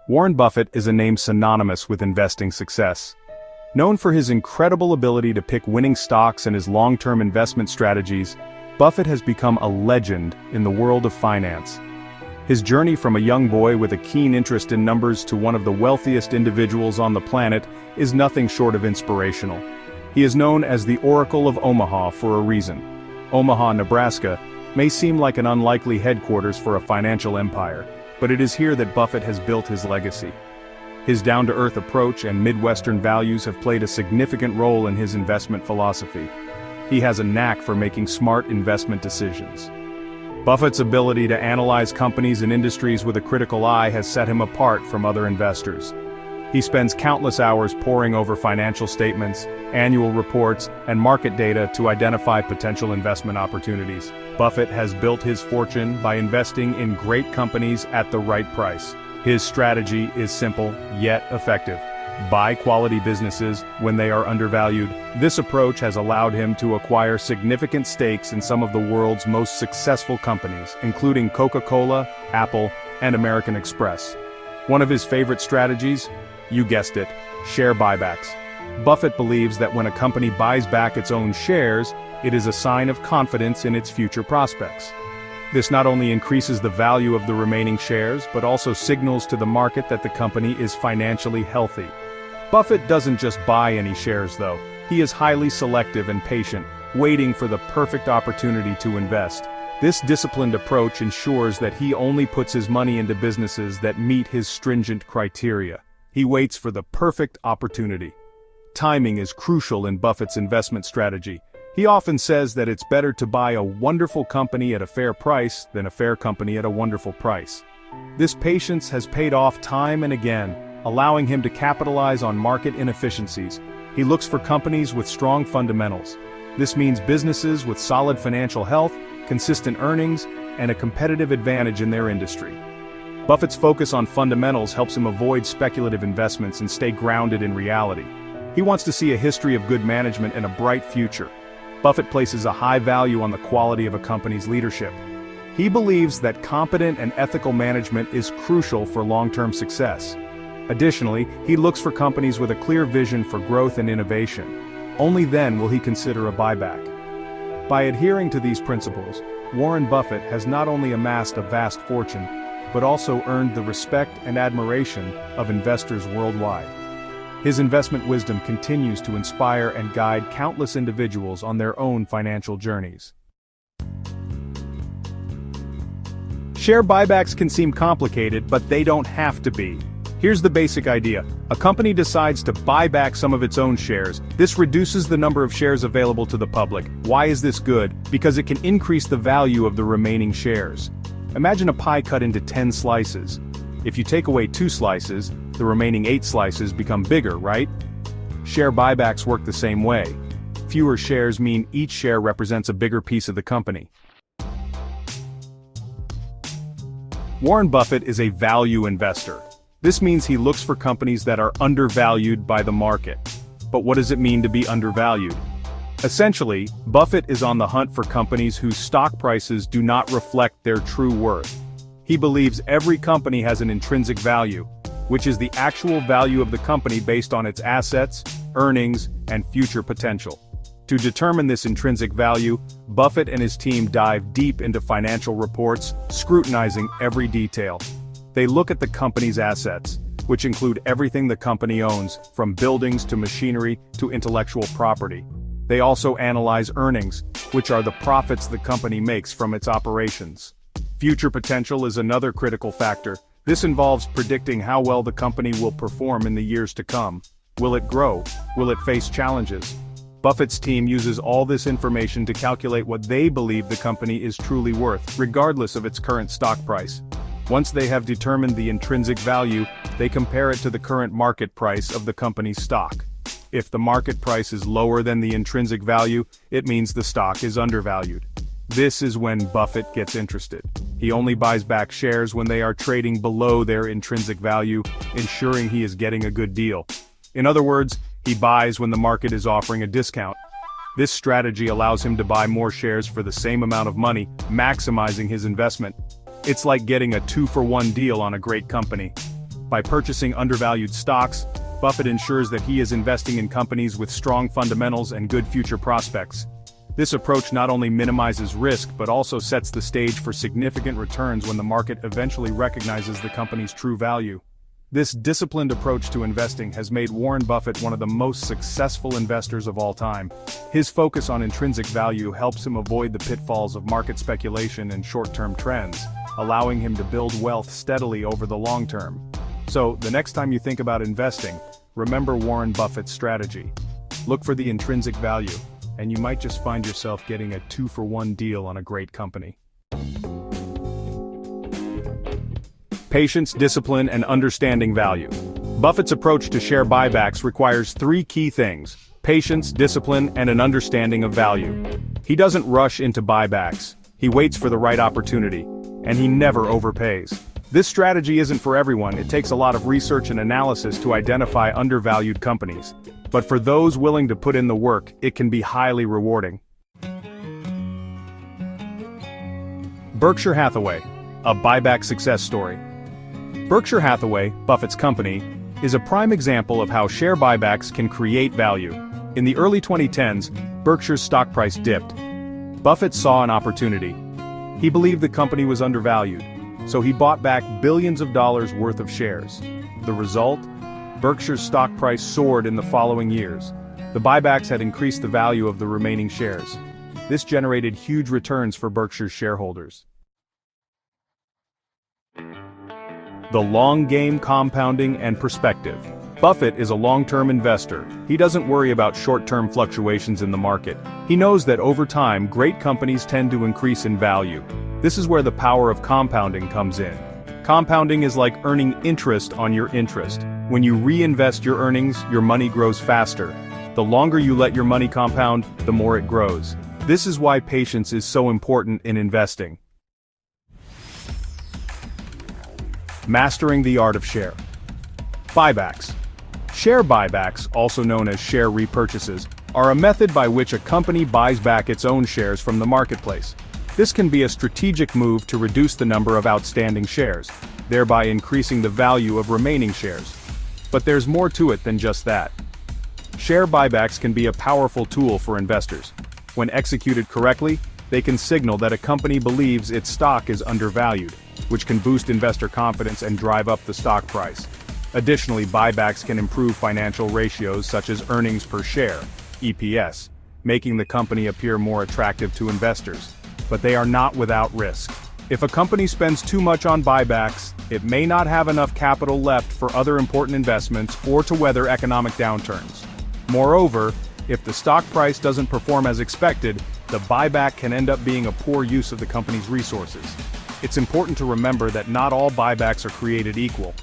Warren Buffett is a name synonymous with investing success. Known for his incredible ability to pick winning stocks and his long-term investment strategies, Buffett has become a legend in the world of finance. His journey from a young boy with a keen interest in numbers to one of the wealthiest individuals on the planet is nothing short of inspirational. He is known as the Oracle of Omaha for a reason. Omaha, Nebraska, may seem like an unlikely headquarters for a financial empire, but it is here that Buffett has built his legacy. His down-to-earth approach and Midwestern values have played a significant role in his investment philosophy. He has a knack for making smart investment decisions. Buffett's ability to analyze companies and industries with a critical eye has set him apart from other investors. He spends countless hours poring over financial statements, annual reports, and market data to identify potential investment opportunities. Buffett has built his fortune by investing in great companies at the right price. His strategy is simple, yet effective. Buy quality businesses when they are undervalued. This approach has allowed him to acquire significant stakes in some of the world's most successful companies, including Coca-Cola, Apple, and American Express. One of his favorite strategies? You guessed it, share buybacks. Buffett believes that when a company buys back its own shares, it is a sign of confidence in its future prospects. This not only increases the value of the remaining shares, but also signals to the market that the company is financially healthy. Buffett doesn't just buy any shares though. He is highly selective and patient, waiting for the perfect opportunity to invest. This disciplined approach ensures that he only puts his money into businesses that meet his stringent criteria. He waits for the perfect opportunity. Timing is crucial in Buffett's investment strategy. He often says that it's better to buy a wonderful company at a fair price than a fair company at a wonderful price. This patience has paid off time and again, allowing him to capitalize on market inefficiencies. He looks for companies with strong fundamentals. This means businesses with solid financial health, consistent earnings, and a competitive advantage in their industry. Buffett's focus on fundamentals helps him avoid speculative investments and stay grounded in reality. He wants to see a history of good management and a bright future. Buffett places a high value on the quality of a company's leadership. He believes that competent and ethical management is crucial for long-term success. Additionally, he looks for companies with a clear vision for growth and innovation. Only then will he consider a buyback. By adhering to these principles, Warren Buffett has not only amassed a vast fortune, but also earned the respect and admiration of investors worldwide. His investment wisdom continues to inspire and guide countless individuals on their own financial journeys. Share buybacks can seem complicated, but they don't have to be. Here's the basic idea. A company decides to buy back some of its own shares. This reduces the number of shares available to the public. Why is this good? Because it can increase the value of the remaining shares. Imagine a pie cut into 10 slices. If you take away 2 slices, the remaining 8 slices become bigger, right? Share buybacks work the same way. Fewer shares mean each share represents a bigger piece of the company. Warren Buffett is a value investor. This means he looks for companies that are undervalued by the market. But what does it mean to be undervalued? Essentially, Buffett is on the hunt for companies whose stock prices do not reflect their true worth. He believes every company has an intrinsic value, which is the actual value of the company based on its assets, earnings, and future potential. To determine this intrinsic value, Buffett and his team dive deep into financial reports, scrutinizing every detail. They look at the company's assets, which include everything the company owns, from buildings to machinery to intellectual property. They also analyze earnings, which are the profits the company makes from its operations. Future potential is another critical factor. This involves predicting how well the company will perform in the years to come. Will it grow? Will it face challenges? Buffett's team uses all this information to calculate what they believe the company is truly worth, regardless of its current stock price. Once they have determined the intrinsic value, they compare it to the current market price of the company's stock. If the market price is lower than the intrinsic value, it means the stock is undervalued. This is when Buffett gets interested. He only buys back shares when they are trading below their intrinsic value, ensuring he is getting a good deal. In other words, he buys when the market is offering a discount. This strategy allows him to buy more shares for the same amount of money, maximizing his investment. It's like getting a 2-for-1 deal on a great company. By purchasing undervalued stocks, Buffett ensures that he is investing in companies with strong fundamentals and good future prospects. This approach not only minimizes risk but also sets the stage for significant returns when the market eventually recognizes the company's true value. This disciplined approach to investing has made Warren Buffett one of the most successful investors of all time. His focus on intrinsic value helps him avoid the pitfalls of market speculation and short-term trends, allowing him to build wealth steadily over the long term. So, the next time you think about investing, remember Warren Buffett's strategy. Look for the intrinsic value, and you might just find yourself getting a 2-for-1 deal on a great company. Patience, discipline, and understanding value. Buffett's approach to share buybacks requires 3 key things: patience, discipline, and an understanding of value. He doesn't rush into buybacks, he waits for the right opportunity, and he never overpays. This strategy isn't for everyone. It takes a lot of research and analysis to identify undervalued companies. But for those willing to put in the work, it can be highly rewarding. Berkshire Hathaway, a buyback success story. Berkshire Hathaway, Buffett's company, is a prime example of how share buybacks can create value. In the early 2010s, Berkshire's stock price dipped. Buffett saw an opportunity. He believed the company was undervalued, so he bought back billions of dollars worth of shares. The result? Berkshire's stock price soared in the following years. The buybacks had increased the value of the remaining shares. This generated huge returns for Berkshire's shareholders. The long game, compounding, and perspective. Buffett is a long-term investor. He doesn't worry about short-term fluctuations in the market. He knows that over time, great companies tend to increase in value. This is where the power of compounding comes in. Compounding is like earning interest on your interest. When you reinvest your earnings, your money grows faster. The longer you let your money compound, the more it grows. This is why patience is so important in investing. Mastering the art of share. Buybacks. Share buybacks, also known as share repurchases, are a method by which a company buys back its own shares from the marketplace. This can be a strategic move to reduce the number of outstanding shares, thereby increasing the value of remaining shares. But there's more to it than just that. Share buybacks can be a powerful tool for investors. When executed correctly, they can signal that a company believes its stock is undervalued, which can boost investor confidence and drive up the stock price. Additionally, buybacks can improve financial ratios such as earnings per share, EPS, making the company appear more attractive to investors. But they are not without risk. If a company spends too much on buybacks, it may not have enough capital left for other important investments or to weather economic downturns. Moreover, if the stock price doesn't perform as expected, the buyback can end up being a poor use of the company's resources. It's important to remember that not all buybacks are created equal.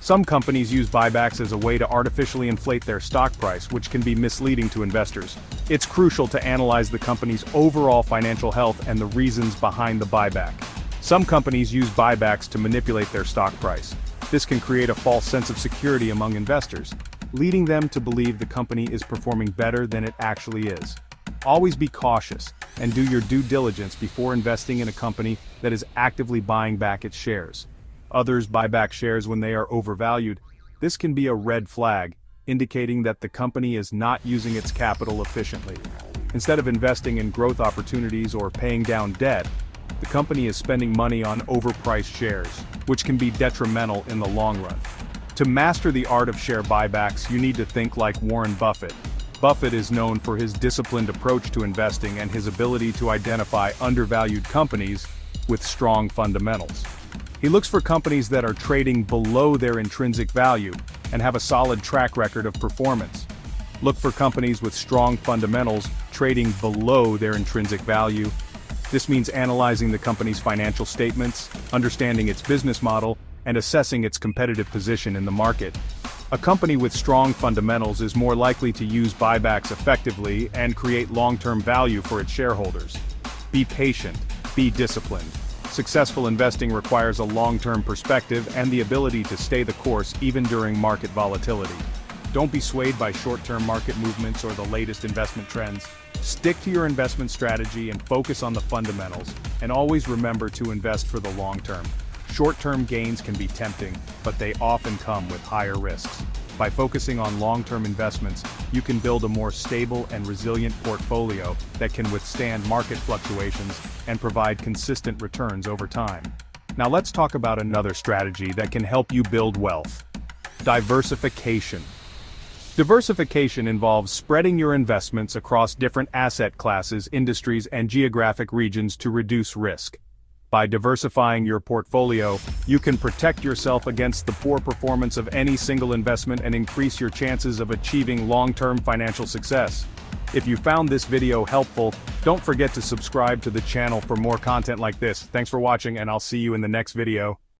Some companies use buybacks as a way to artificially inflate their stock price, which can be misleading to investors. It's crucial to analyze the company's overall financial health and the reasons behind the buyback. Some companies use buybacks to manipulate their stock price. This can create a false sense of security among investors, leading them to believe the company is performing better than it actually is. Always be cautious and do your due diligence before investing in a company that is actively buying back its shares. Others buy back shares when they are overvalued. This can be a red flag, indicating that the company is not using its capital efficiently. Instead of investing in growth opportunities or paying down debt, the company is spending money on overpriced shares, which can be detrimental in the long run. To master the art of share buybacks, you need to think like Warren Buffett. Buffett is known for his disciplined approach to investing and his ability to identify undervalued companies with strong fundamentals. He looks for companies that are trading below their intrinsic value and have a solid track record of performance. Look for companies with strong fundamentals trading below their intrinsic value. This means analyzing the company's financial statements, understanding its business model, and assessing its competitive position in the market. A company with strong fundamentals is more likely to use buybacks effectively and create long-term value for its shareholders. Be patient, be disciplined. Successful investing requires a long-term perspective and the ability to stay the course even during market volatility. Don't be swayed by short-term market movements or the latest investment trends. Stick to your investment strategy and focus on the fundamentals, and always remember to invest for the long term. Short-term gains can be tempting, but they often come with higher risks. By focusing on long-term investments, you can build a more stable and resilient portfolio that can withstand market fluctuations and provide consistent returns over time. Now let's talk about another strategy that can help you build wealth. Diversification. Diversification involves spreading your investments across different asset classes, industries, and geographic regions to reduce risk. By diversifying your portfolio, you can protect yourself against the poor performance of any single investment and increase your chances of achieving long-term financial success. If you found this video helpful, don't forget to subscribe to the channel for more content like this. Thanks for watching, and I'll see you in the next video.